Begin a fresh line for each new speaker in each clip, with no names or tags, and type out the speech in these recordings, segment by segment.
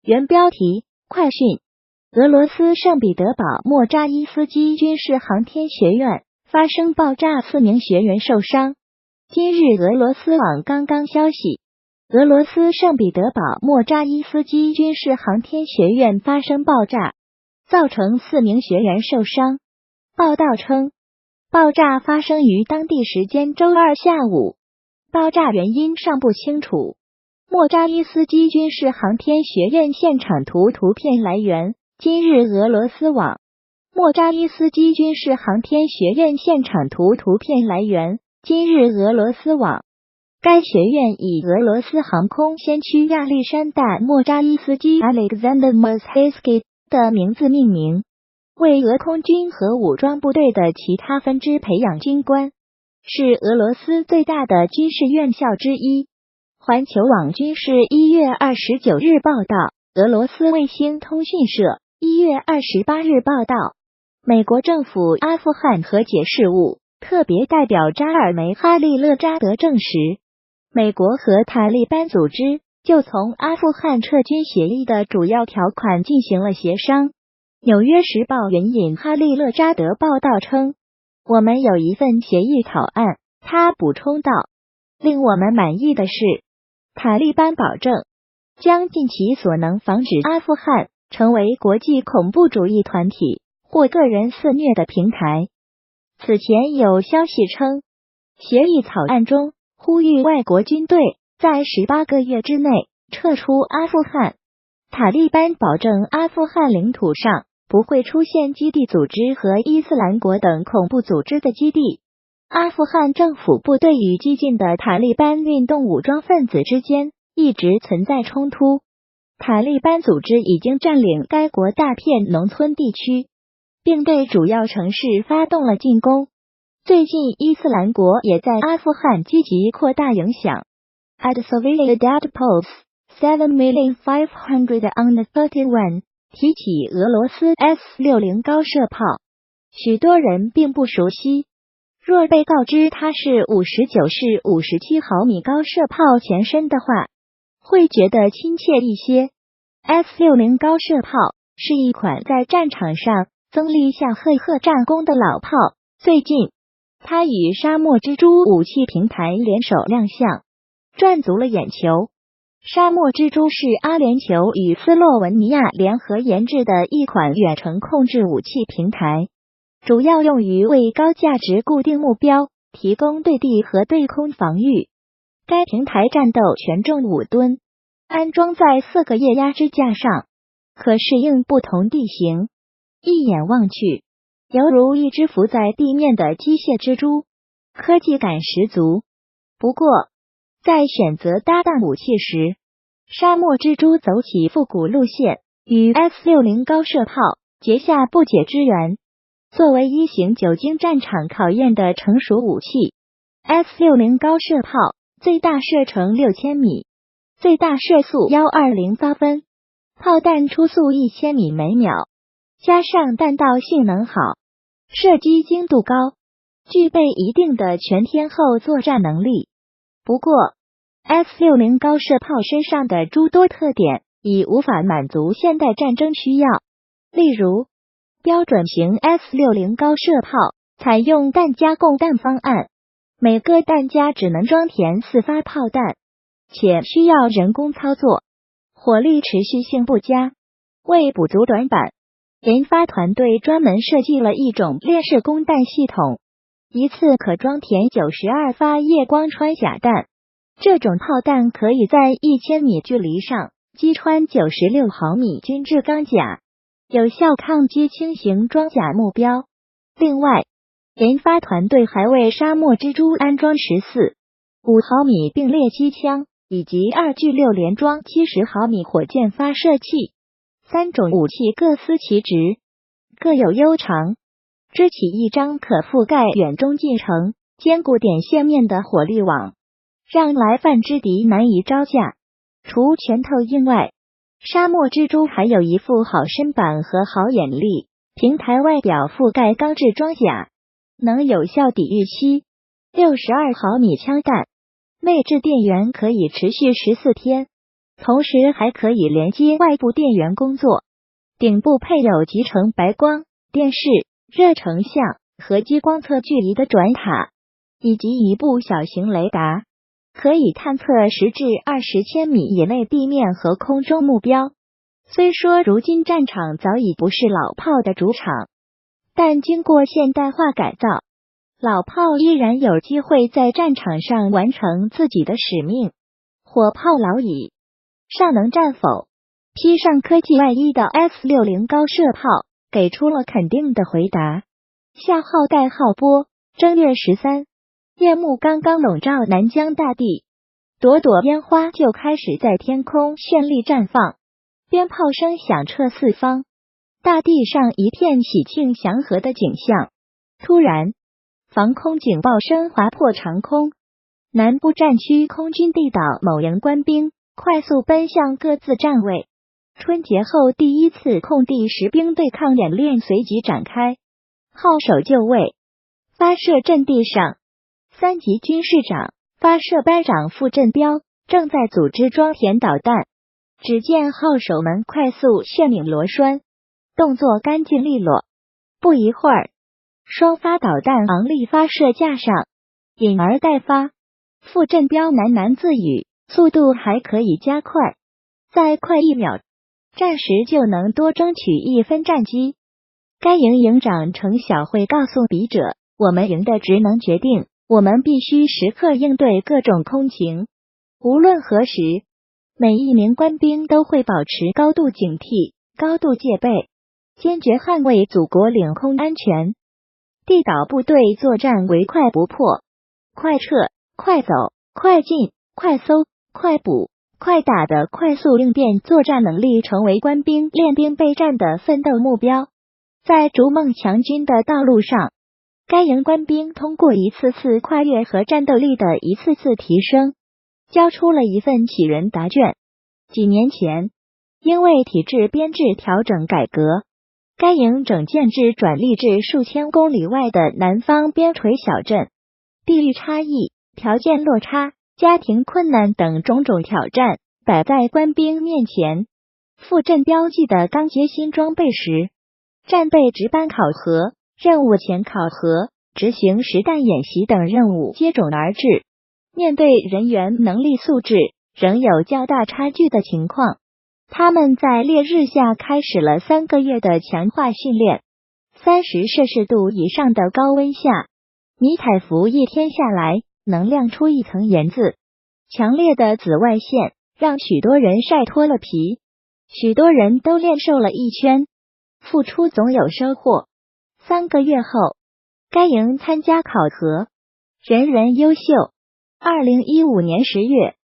原标题：快讯，俄罗斯圣彼得堡莫扎伊斯基军事航天学院发生爆炸，4名学员受伤。今日俄罗斯网刚刚消息，俄罗斯圣彼得堡莫扎伊斯基军事航天学院发生爆炸，造成4名学员受伤。报道称，爆炸发生于当地时间周二下午，爆炸原因尚不清楚。莫扎伊斯基军事航天学院现场图片来源：今日俄罗斯网。莫扎伊斯基军事航天学院现场图片来源：今日俄罗斯网。该学院以俄罗斯航空先驱亚历山大·莫扎伊斯基 （Alexander Moshesky） 的名字命名，为俄空军和武装部队的其他分支培养军官，是俄罗斯最大的军事院校之一。环球网军事1月29日报道，俄罗斯卫星通讯社1月28日报道，美国政府阿富汗和解事务特别代表扎尔梅哈利勒扎德证实，美国和塔利班组织就从阿富汗撤军协议的主要条款进行了协商。纽约时报援引哈利勒扎德报道称，我们有一份协议草案，他补充道，令我们满意的是，塔利班保证将尽其所能防止阿富汗成为国际恐怖主义团体或个人肆虐的平台。此前有消息称，协议草案中呼吁外国军队在18个月之内撤出阿富汗。塔利班保证阿富汗领土上不会出现基地组织和伊斯兰国等恐怖组织的基地。阿富汗政府部队与激进的塔利班运动武装分子之间一直存在冲突。塔利班组织已经占领该国大片农村地区，并对主要城市发动了进攻。最近，伊斯兰国也在阿富汗积极扩大影响。At civilian data polls, 7,531,031提起俄罗斯 S-60 高射炮，许多人并不熟悉。若被告知它是59式57毫米高射炮前身的话，会觉得亲切一些。S-60 高射炮是一款在战场上曾立下赫赫战功的老炮，最近它与沙漠蜘蛛武器平台联手亮相，赚足了眼球。沙漠蜘蛛是阿联酋与斯洛文尼亚联合研制的一款远程控制武器平台，主要用于为高价值固定目标提供对地和对空防御。该平台战斗全重5吨，安装在4个液压支架上，可适应不同地形。一眼望去，犹如一只浮在地面的机械蜘蛛，科技感十足。不过，在选择搭档武器时，沙漠蜘蛛走起复古路线，与 S-60 高射炮结下不解之缘。作为一型久经战场考验的成熟武器， S-60 高射炮最大射程6000米，最大射速120发分，炮弹初速1000米每秒，加上弹道性能好，射击精度高，具备一定的全天候作战能力。不过 S-60 高射炮身上的诸多特点已无法满足现代战争需要，例如标准型 S-60 高射炮采用弹夹供弹方案，每个弹夹只能装填4发炮弹，且需要人工操作，火力持续性不佳。为补足短板，研发团队专门设计了一种链式供弹系统，一次可装填92发夜光穿甲弹。这种炮弹可以在1000米距离上击穿96毫米军制钢甲，有效抗击轻型装甲目标。另外，研发团队还为沙漠蜘蛛安装14、5毫米并列机枪以及2G6连装70毫米火箭发射器。3种武器各司其职，各有优长。支起一张可覆盖远中近程、坚固点线面的火力网，让来犯之敌难以招架。除拳头硬外，沙漠蜘蛛还有一副好身板和好眼力。平台外表覆盖钢制装甲，能有效抵御7、62毫米枪弹，内置电源可以持续14天。同时还可以连接外部电源工作。顶部配有集成白光、电视、热成像和激光测距仪的转塔，以及一部小型雷达，可以探测10至20千米以内地面和空中目标。虽说如今战场早已不是老炮的主场，但经过现代化改造，老炮依然有机会在战场上完成自己的使命。火炮老矣，尚能战否？披上科技外衣的 S60 高射炮给出了肯定的回答。夏号代号波，正月13，夜幕刚刚笼罩南疆大地，朵朵烟花就开始在天空绚丽绽放，鞭炮声响彻四方，大地上一片喜庆祥和的景象。突然，防空警报声划破长空，南部战区空军地导某营官兵快速奔向各自站位。春节后第一次空地实兵对抗演练随即展开，号手就位。发射阵地上，3级军事长、发射班长傅振彪正在组织装填导弹。只见号手们快速旋拧螺栓，动作干净利落。不一会儿，双发导弹昂立发射架上，引而待发。傅振彪喃喃自语，速度还可以加快，再快1秒，战时就能多争取1分战机。该营营长程晓慧告诉笔者，我们营的职能决定，我们必须时刻应对各种空情，无论何时，每一名官兵都会保持高度警惕、高度戒备，坚决捍卫祖国领空安全。地导部队作战唯快不破，快撤、快走、快进、快搜、快补、快打的快速应变作战能力成为官兵练兵备战的奋斗目标。在逐梦强军的道路上，该营官兵通过一次次跨越和战斗力的一次次提升，交出了一份启人答卷。几年前，因为体制编制调整改革，该营整建制转隶至数千公里外的南方边陲小镇，地域差异、条件落差、家庭困难等种种挑战摆在官兵面前。傅振彪记得刚接新装备时，战备值班考核、任务前考核、执行实弹演习等任务接踵而至，面对人员能力素质仍有较大差距的情况，他们在烈日下开始了3个月的强化训练。30摄氏度以上的高温下，迷彩服一天下来能亮出一层盐渍，强烈的紫外线让许多人晒脱了皮，许多人都练瘦了1圈。付出总有收获。3个月后，该营参加考核，人人优秀。2015年10月，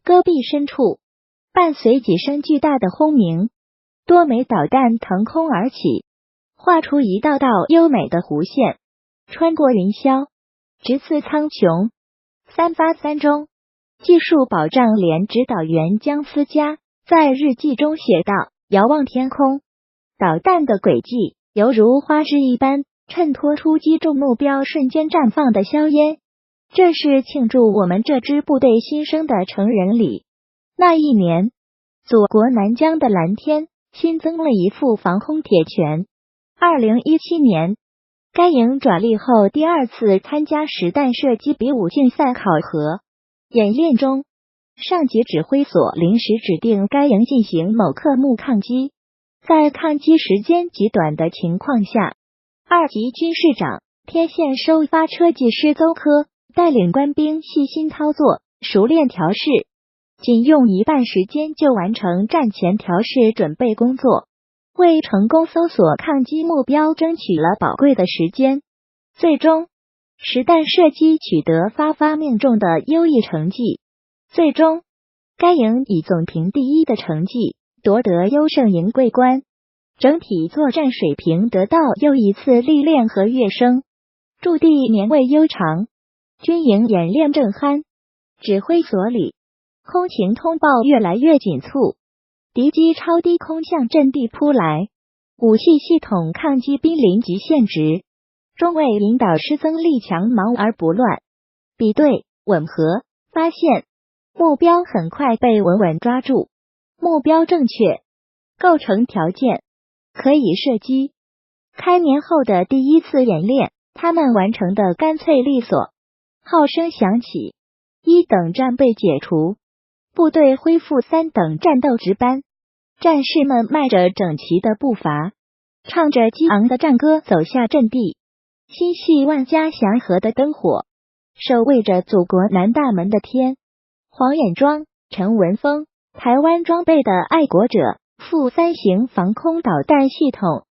戈壁深处，伴随几声巨大的轰鸣，多枚导弹腾空而起，画出一道道优美的弧线，穿过云霄，直刺苍穹。3发3中。技术保障连指导员姜思佳在日记中写道：遥望天空，导弹的轨迹犹如花枝一般，衬托出击中目标瞬间绽放的硝烟。这是庆祝我们这支部队新生的成人礼。那一年，祖国南疆的蓝天新增了一副防空铁拳。2017年，该营转隶后第2次参加实弹射击比武竞赛考核。演练中，上级指挥所临时指定该营进行某科目抗击。在抗击时间极短的情况下，2级军事长、天线收发车技师邹科带领官兵细心操作，熟练调试，仅用1半时间就完成战前调试准备工作，为成功搜索抗击目标争取了宝贵的时间。最终，实弹射击取得发命中的优异成绩。最终，该营以总评第1的成绩夺得优胜营桂冠，整体作战水平得到又一次历练和跃升。驻地年味悠长，军营演练正酣，指挥所里空情通报越来越紧促，敌机超低空向阵地扑来，武器系统抗击濒临极限值，中尉引导师增力强矛而不乱，比对、吻合、发现，目标很快被稳稳抓住。目标正确，构成条件，可以射击。开年后的第一次演练，他们完成的干脆利索。号声响起，1等战被解除，部队恢复3等战斗值班。战士们迈着整齐的步伐，唱着激昂的战歌走下阵地，心系万家祥和的灯火，守卫着祖国南大门的天。黄彦庄、陈文峰，台湾装备的爱国者，负3型防空导弹系统。